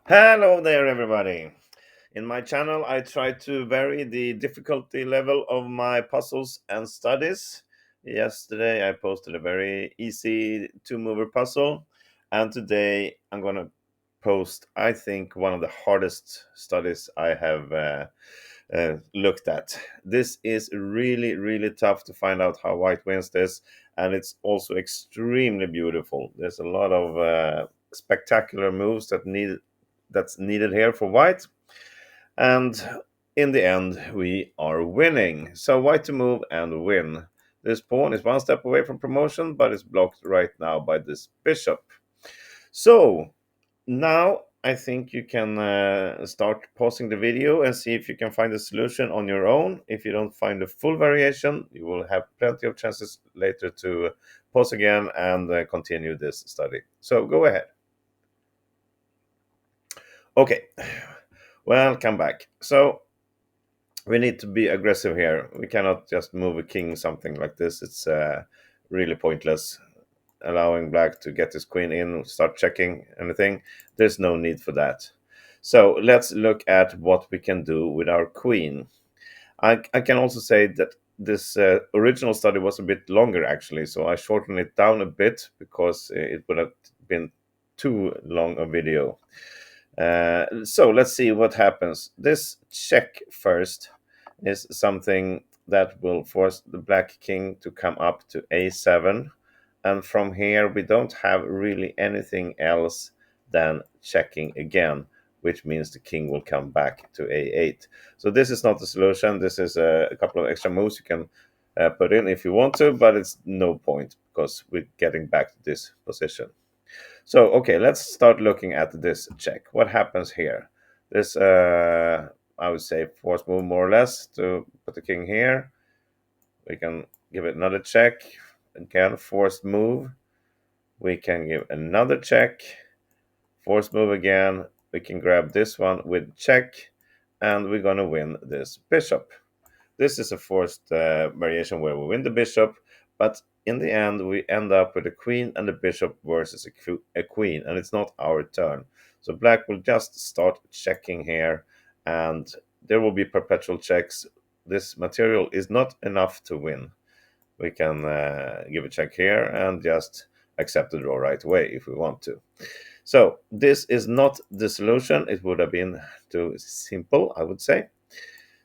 Hello there, everybody. In my channel, I try to vary the difficulty level of my puzzles and studies. Yesterday, I posted a very easy two-mover puzzle, and today I'm going to post, I think, one of the hardest studies I have looked at. This is really, really tough to find out how white wins this, and it's also extremely beautiful. There's a lot of spectacular moves that's needed here for white, and in the end, we are winning. So white to move and win. This pawn is one step away from promotion, but it's blocked right now by this bishop. So now I think you can start pausing the video and see if you can find a solution on your own. If you don't find the full variation, you will have plenty of chances later to pause again and continue this study. So go ahead. Okay, welcome back. So we need to be aggressive here. We cannot just move a king something like this. It's really pointless. Allowing black to get his queen in, start checking anything. There's no need for that. So let's look at what we can do with our queen. I can also say that this original study was a bit longer actually, so I shortened it down a bit because it would have been too long a video. So let's see what happens. This check first is something that will force the black king to come up to a7. And from here, we don't have really anything else than checking again, which means the king will come back to a8. So this is not the solution. This is a couple of extra moves you can put in if you want to, but it's no point because we're getting back to this position. So, okay, let's start looking at this check. What happens here? This, I would say, force move more or less to put the king here. We can give it another check. Again, forced move. We can give another check. Forced move again. We can grab this one with check. And we're going to win this bishop. This is a forced variation where we win the bishop, but in the end we end up with a queen and a bishop versus a queen, and it's not our turn. So black will just start checking here, and there will be perpetual checks. This material is not enough to win. We can give a check here and just accept the draw right away if we want to. So this is not the solution. It would have been too simple, I would say.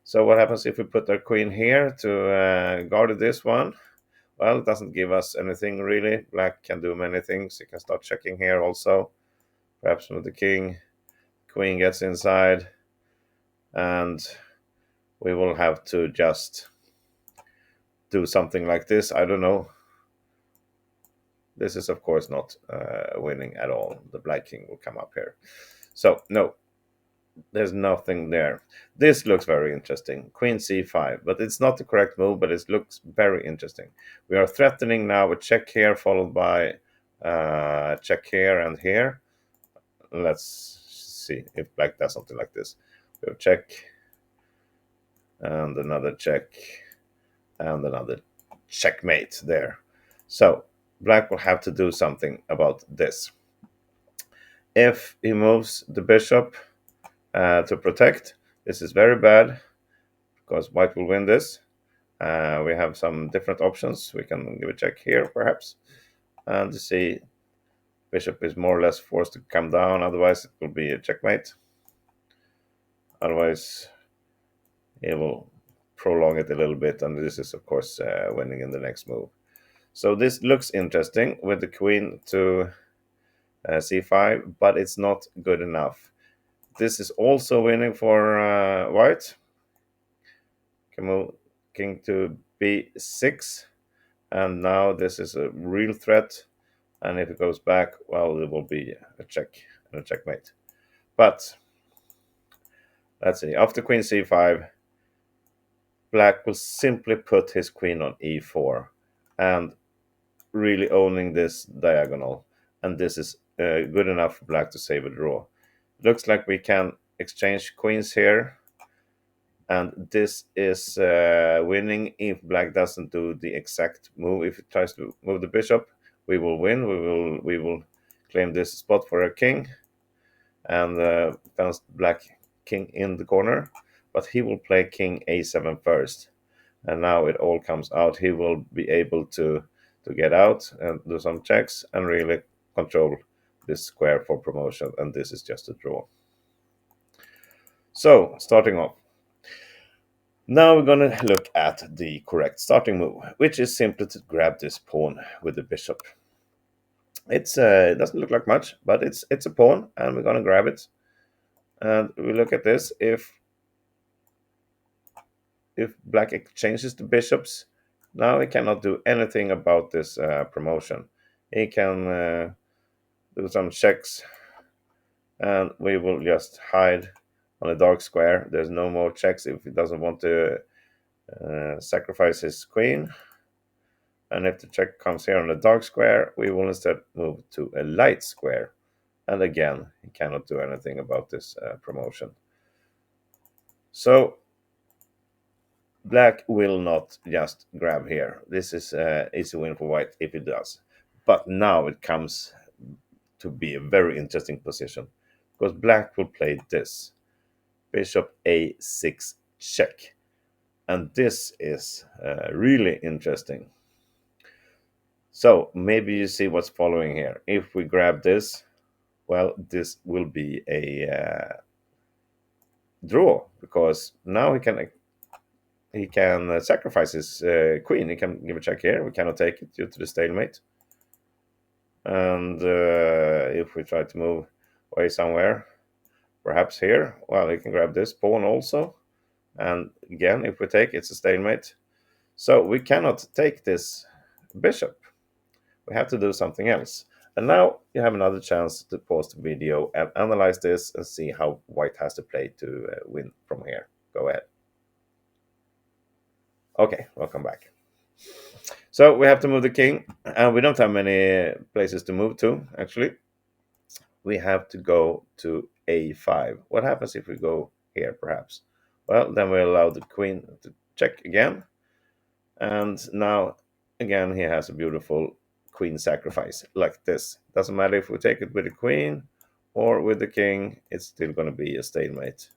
So what happens if we put our queen here to guard this one? Well, it doesn't give us anything really. Black can do many things. You can start checking here also. Perhaps with the king. Queen gets inside. And we will have to just do something like this. I don't know. This is, of course, not winning at all. The black king will come up here. So, no, there's nothing there. This looks very interesting. Queen c5, but it's not the correct move, but it looks very interesting. We are threatening now a check here, followed by check here and here. Let's see if black does something like this. We have check, and another check, and another checkmate there. So black will have to do something about this. If he moves the bishop to protect, this is very bad because white will win this. We have some different options. We can give a check here, perhaps, and see bishop is more or less forced to come down. Otherwise, it will be a checkmate. Otherwise, it will prolong it a little bit, and this is, of course, winning in the next move. So this looks interesting with the queen to c5, but it's not good enough. This is also winning for white. Can move king to b6, and now this is a real threat. And if it goes back, well, it will be a check and a checkmate. But let's see. After queen c5, black will simply put his queen on e4 and really owning this diagonal. And this is good enough for black to save a draw. Looks like we can exchange queens here. And this is winning if black doesn't do the exact move. If it tries to move the bishop, we will win. We will claim this spot for a king. and fenced black king in the corner, but he will play king a7 first. And now it all comes out. He will be able to get out and do some checks and really control this square for promotion, and this is just a draw. So, starting off. Now we're going to look at the correct starting move, which is simply to grab this pawn with the bishop. It doesn't look like much, but it's a pawn, and we're going to grab it. And we look at this. If black exchanges the bishops, now he cannot do anything about this promotion. He can do some checks, and we will just hide on a dark square. There's no more checks if he doesn't want to sacrifice his queen. And if the check comes here on the dark square, we will instead move to a light square. And again, he cannot do anything about this promotion. So black will not just grab here. This is an easy win for white if it does. But now it comes to be a very interesting position, because black will play this. Bishop a6 check. And this is really interesting. So maybe you see what's following here. If we grab this, well, this will be a draw, because now he can sacrifice his queen. He can give a check here. We cannot take it due to the stalemate. And if we try to move away somewhere, perhaps here, well, he can grab this pawn also. And again, if we take, it's a stalemate. So we cannot take this bishop. We have to do something else. And now you have another chance to pause the video and analyze this and see how white has to play to win from here. Go ahead. Okay, welcome back. So we have to move the king, and we don't have many places to move to, actually. We have to go to a5. What happens if we go here, perhaps? Well, then we allow the queen to check again. And now, again, he has a beautiful queen sacrifice like this. Doesn't matter if we take it with the queen or with the king, it's still going to be a stalemate.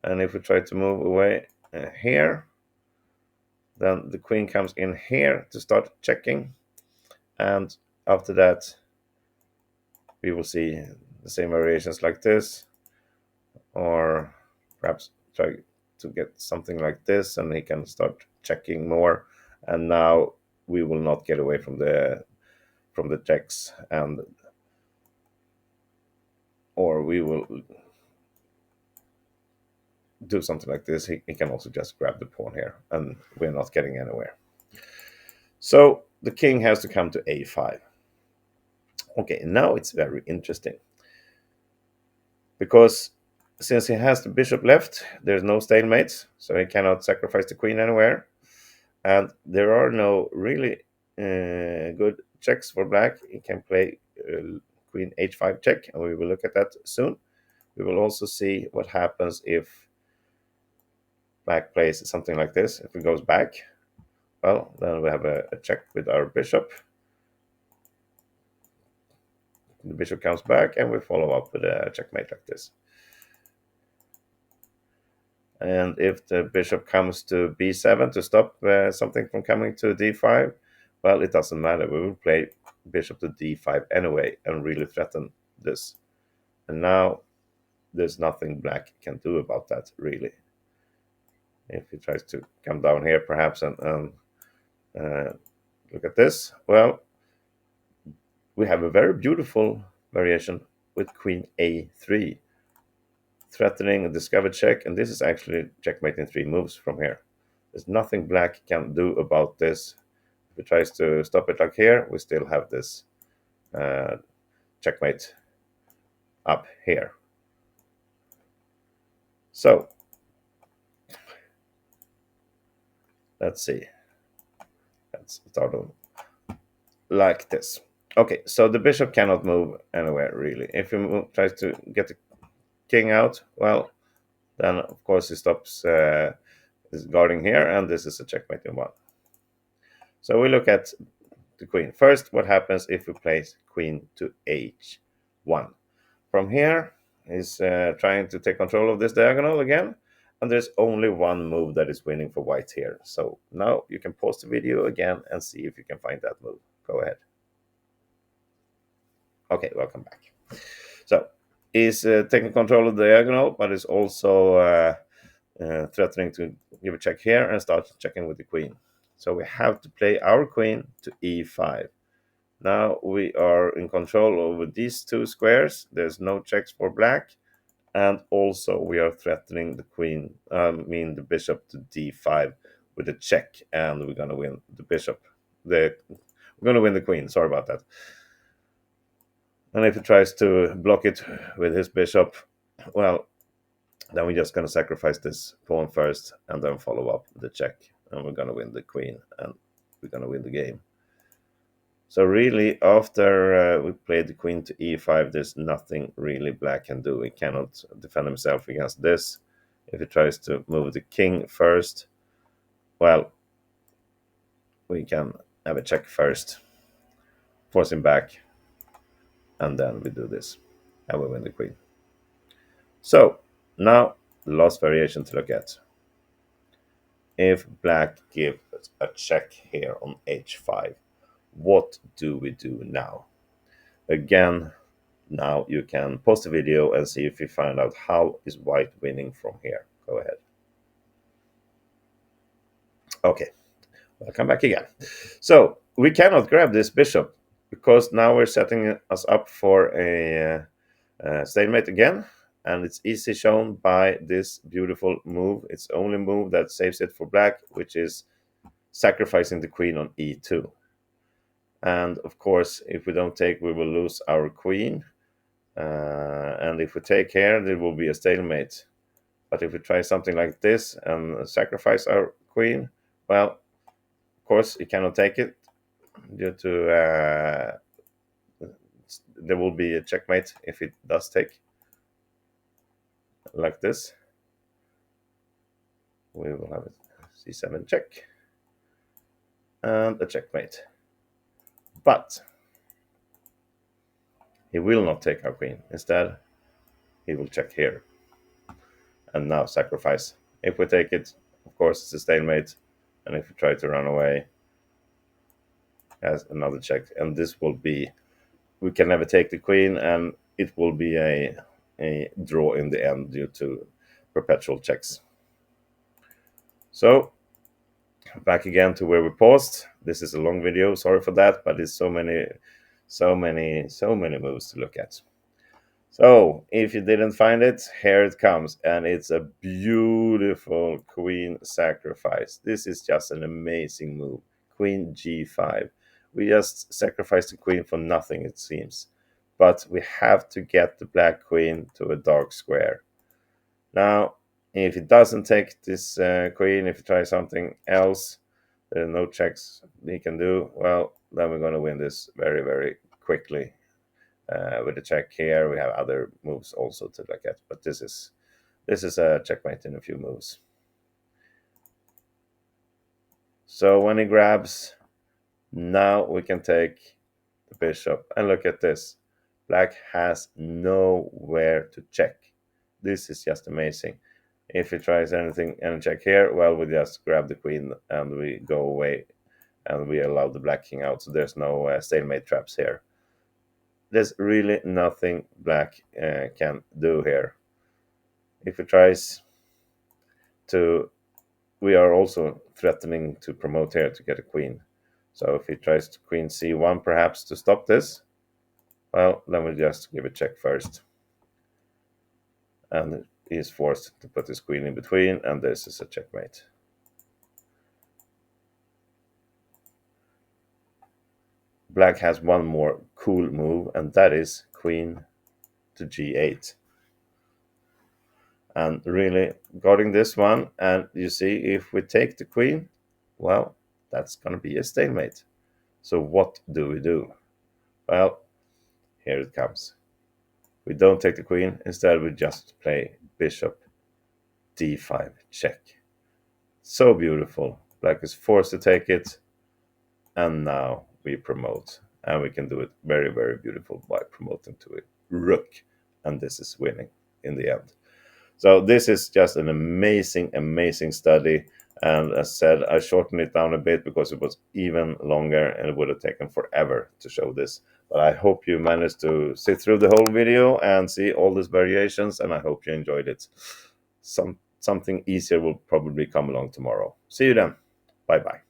And if we try to move away here, then the queen comes in here to start checking. And after that, we will see the same variations like this, or perhaps try to get something like this, and he can start checking more. And now we will not get away from the checks, and or we will do something like this. He can also just grab the pawn here, and we're not getting anywhere. So the king has to come to a5. Okay, now it's very interesting, because since he has the bishop left, there's no stalemates, so he cannot sacrifice the queen anywhere. And there are no really good checks for black. He can play queen h5 check, and we will look at that soon. We will also see what happens if black plays something like this. If it goes back, well, then we have a check with our bishop. The bishop comes back, and we follow up with a checkmate like this. And if the bishop comes to b7 to stop something from coming to d5, well, it doesn't matter. We will play bishop to d5 anyway and really threaten this. And now there's nothing black can do about that, really. If he tries to come down here, perhaps, and look at this, well, we have a very beautiful variation with queen a3, threatening a discovered check, and this is actually checkmate in 3 moves from here. There's nothing black can do about this. If he tries to stop it like here, we still have this checkmate up here. So let's see. Let's start on like this. Okay, so the bishop cannot move anywhere, really. If he tries to get the king out, well, then of course he stops is guarding here, and this is a checkmate in 1. So we look at the queen. First, what happens if we place queen to h1? From here, he's trying to take control of this diagonal again, and there's only one move that is winning for white here. So now you can pause the video again and see if you can find that move. Go ahead. Okay, welcome back. So he's taking control of the diagonal, but is also threatening to give a check here and start checking with the queen. So we have to play our queen to e5. Now we are in control over these two squares. There's no checks for black. And also we are threatening the queen, the bishop to d5 with a check. And we're going to win the bishop. We're going to win the queen. Sorry about that. And if he tries to block it with his bishop, well, then we're just going to sacrifice this pawn first and then follow up with the check. And we're going to win the queen and we're going to win the game. So really, after we played the queen to e5, there's nothing really black can do. He cannot defend himself against this. If he tries to move the king first, well, we can have a check first, force him back, and then we do this, and we win the queen. So now the last variation to look at. If black gives a check here on h5, what do we do now? Again, now you can pause the video and see if you find out how is white winning from here. Go ahead. Okay, welcome back again. So we cannot grab this bishop because now we're setting us up for a stalemate again, and it's easy shown by this beautiful move. It's the only move that saves it for black, which is sacrificing the queen on e2. And of course, if we don't take, we will lose our queen. And if we take here, there will be a stalemate. But if we try something like this and sacrifice our queen, well, of course, he cannot take it due to there will be a checkmate if it does take like this. We will have a c7 check and a checkmate. But he will not take our queen. Instead, he will check here. And now sacrifice. If we take it, of course, it's a stalemate. And if we try to run away, as another check. And this will be, we can never take the queen, and it will be a draw in the end due to perpetual checks. So back again to where we paused. This is a long video, sorry for that, but it's so many moves to look at. So if you didn't find it, here it comes, and it's a beautiful queen sacrifice. This is just an amazing move. Queen g5. We just sacrificed the queen for nothing, it seems. But we have to get the black queen to a dark square. Now, if it doesn't take this queen, if you try something else, there are no checks he can do, well, then we're going to win this very, very quickly. With a check here, we have other moves also to look at, but this is a checkmate in a few moves. So when he grabs, now we can take the bishop, and look at this. Black has nowhere to check. This is just amazing. If he tries anything and check here, well, we just grab the queen and we go away, and we allow the black king out. So there's no stalemate traps here. There's really nothing black can do here. If he tries to, we are also threatening to promote here to get a queen. So if he tries to queen c1 perhaps to stop this, well, then we just give a check first. And he is forced to put his queen in between, and this is a checkmate. Black has one more cool move, and that is queen to g8. And really guarding this one, and you see, if we take the queen, well, that's going to be a stalemate. So what do we do? Well, here it comes. We don't take the queen. Instead, we just play bishop d5 check. So beautiful. Black is forced to take it, and now we promote. And we can do it very, very beautiful by promoting to a rook and this is winning in the end. So this is just an amazing, amazing study. And as said, I shortened it down a bit because it was even longer and it would have taken forever to show this. But I hope you managed to sit through the whole video and see all these variations, and I hope you enjoyed it. Something easier will probably come along tomorrow. See you then. Bye bye.